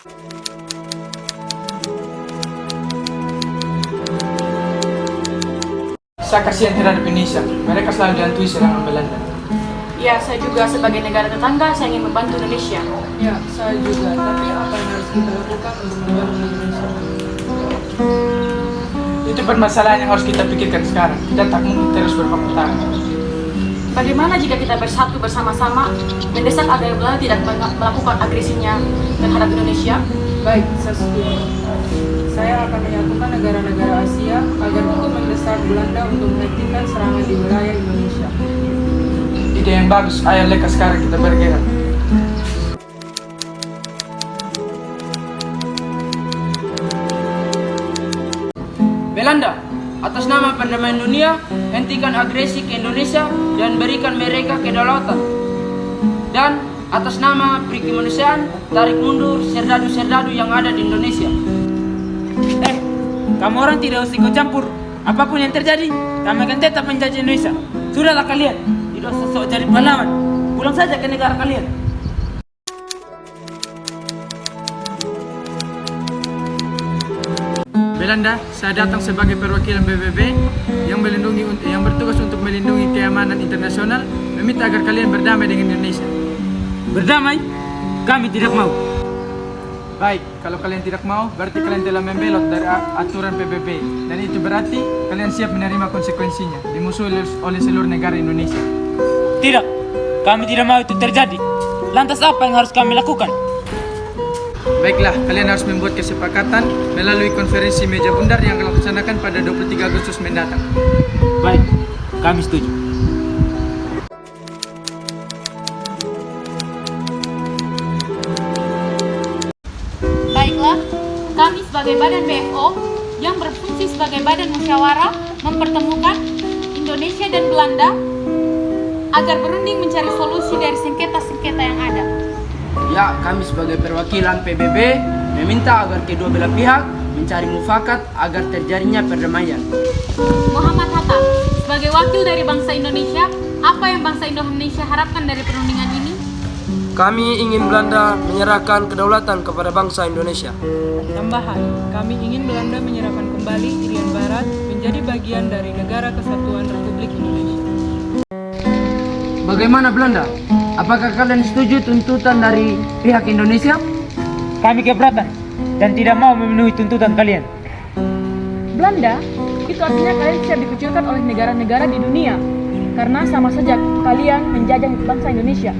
Saya kasihan terhadap Indonesia. Mereka selalu dihantui serangan Belanda. Ya, saya juga sebagai negara tetangga, saya ingin membantu Indonesia. Ya, saya juga. Tapi apa yang harus kita lakukan untuk membantu Indonesia? Itu permasalahan yang harus kita pikirkan sekarang. Kita tak mungkin terus berpangku tangan. Bagaimana jika kita bersatu bersama-sama mendesak agar Belanda tidak melakukan agresinya terhadap Indonesia? Baik, saya setuju. Saya akan menyatukan negara-negara Asia agar ikut mendesak Belanda untuk menghentikan serangan di wilayah Indonesia. Ide yang bagus. Ayo lekas sekarang kita bergerak. Belanda, atas nama perdamaian dunia, hentikan agresi ke Indonesia dan berikan mereka kedaulatan. Dan atas nama Pri Kemanusiaan, tarik mundur serdadu-serdadu yang ada di Indonesia. Kamu orang tidak usah ikut campur. Apapun yang terjadi, kami akan tetap menjajah Indonesia. Sudahlah kalian, tidak usah sok cari pahlawan. Pulang saja ke negara kalian. Belanda, saya datang sebagai perwakilan PBB yang bertugas untuk melindungi keamanan internasional, meminta agar kalian berdamai dengan Indonesia. Berdamai? Kami tidak mau. Baik, kalau kalian tidak mau, berarti kalian telah membelot dari aturan PBB. Dan itu berarti kalian siap menerima konsekuensinya, dimusuhi oleh seluruh negara Indonesia. Tidak, kami tidak mau itu terjadi. Lantas apa yang harus kami lakukan? Baiklah, kalian harus membuat kesepakatan melalui konferensi meja bundar yang akan dilaksanakan pada 23 Agustus mendatang. Baik, kami setuju. Baiklah, kami sebagai badan BFO yang berfungsi sebagai badan musyawarah mempertemukan Indonesia dan Belanda agar berunding mencari solusi dari sengketa-sengketa yang ada. Ya, kami sebagai perwakilan PBB meminta agar kedua belah pihak mencari mufakat agar terjadinya perdamaian. Muhammad Hatta, sebagai wakil dari bangsa Indonesia, apa yang bangsa Indonesia harapkan dari perundingan ini? Kami ingin Belanda menyerahkan kedaulatan kepada bangsa Indonesia. Tambahan, kami ingin Belanda menyerahkan kembali Irian Barat menjadi bagian dari Negara Kesatuan Republik Indonesia. Bagaimana Belanda? Apakah kalian setuju tuntutan dari pihak Indonesia? Kami keberatan dan tidak mau memenuhi tuntutan kalian. Belanda, itu artinya kalian siap dikucilkan oleh negara-negara di dunia karena sama saja kalian menjajah bangsa Indonesia.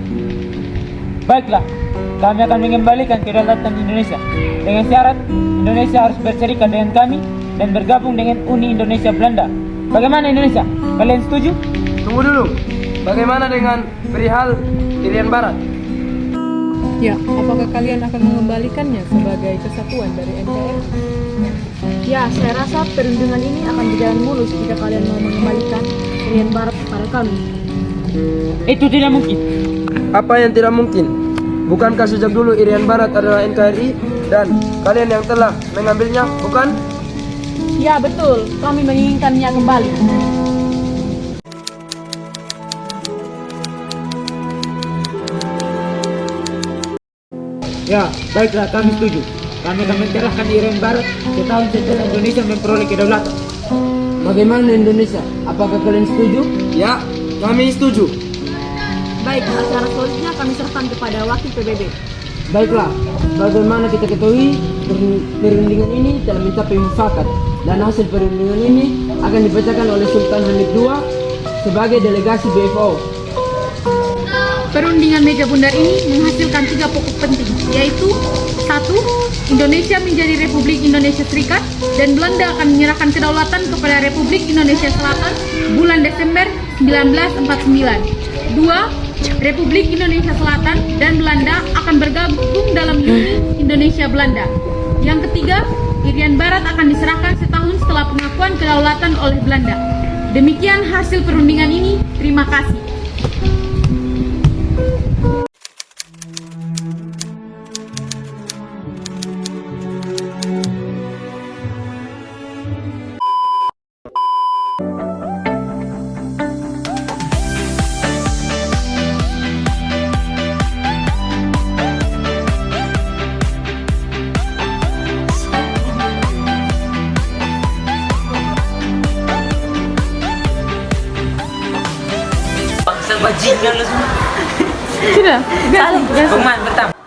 Baiklah, kami akan mengembalikan kedaulatan Indonesia dengan syarat Indonesia harus berserikat dengan kami dan bergabung dengan Uni Indonesia Belanda. Bagaimana Indonesia? Kalian setuju? Tunggu dulu, bagaimana dengan perihal Irian Barat? Ya, apakah kalian akan mengembalikannya sebagai kesatuan dari NKRI? Ya, saya rasa perundingan ini akan berjalan mulus jika kalian mau mengembalikan Irian Barat kepada kami. Itu tidak mungkin. Apa yang tidak mungkin? Bukankah sejak dulu Irian Barat adalah NKRI dan kalian yang telah mengambilnya, bukan? Ya, betul. Kami menginginkannya kembali. Ya, baiklah, kami setuju. Kami akan menyerahkan Irian Barat setahun setelah Indonesia memperoleh kedaulatan. Bagaimana Indonesia? Apakah kalian setuju? Ya, kami setuju. Baik, acara selanjutnya kami serahkan kepada wakil PBB. Baiklah, bagaimana kita ketahui perundingan ini telah mencapai mufakat dan hasil perundingan ini akan dibacakan oleh Sultan Hamid II sebagai delegasi BFO. Perundingan meja bundar ini menghasilkan 3 pokok penting, yaitu 1. Indonesia menjadi Republik Indonesia Serikat dan Belanda akan menyerahkan kedaulatan kepada Republik Indonesia Selatan bulan Desember 1949. 2. Republik Indonesia Selatan dan Belanda akan bergabung dalam Uni Indonesia Belanda. Yang ketiga, Irian Barat akan diserahkan setahun setelah pengakuan kedaulatan oleh Belanda. Demikian hasil perundingan ini. Terima kasih. Bajingan lu semua. Sudah. Saling. Bang Man, bertam.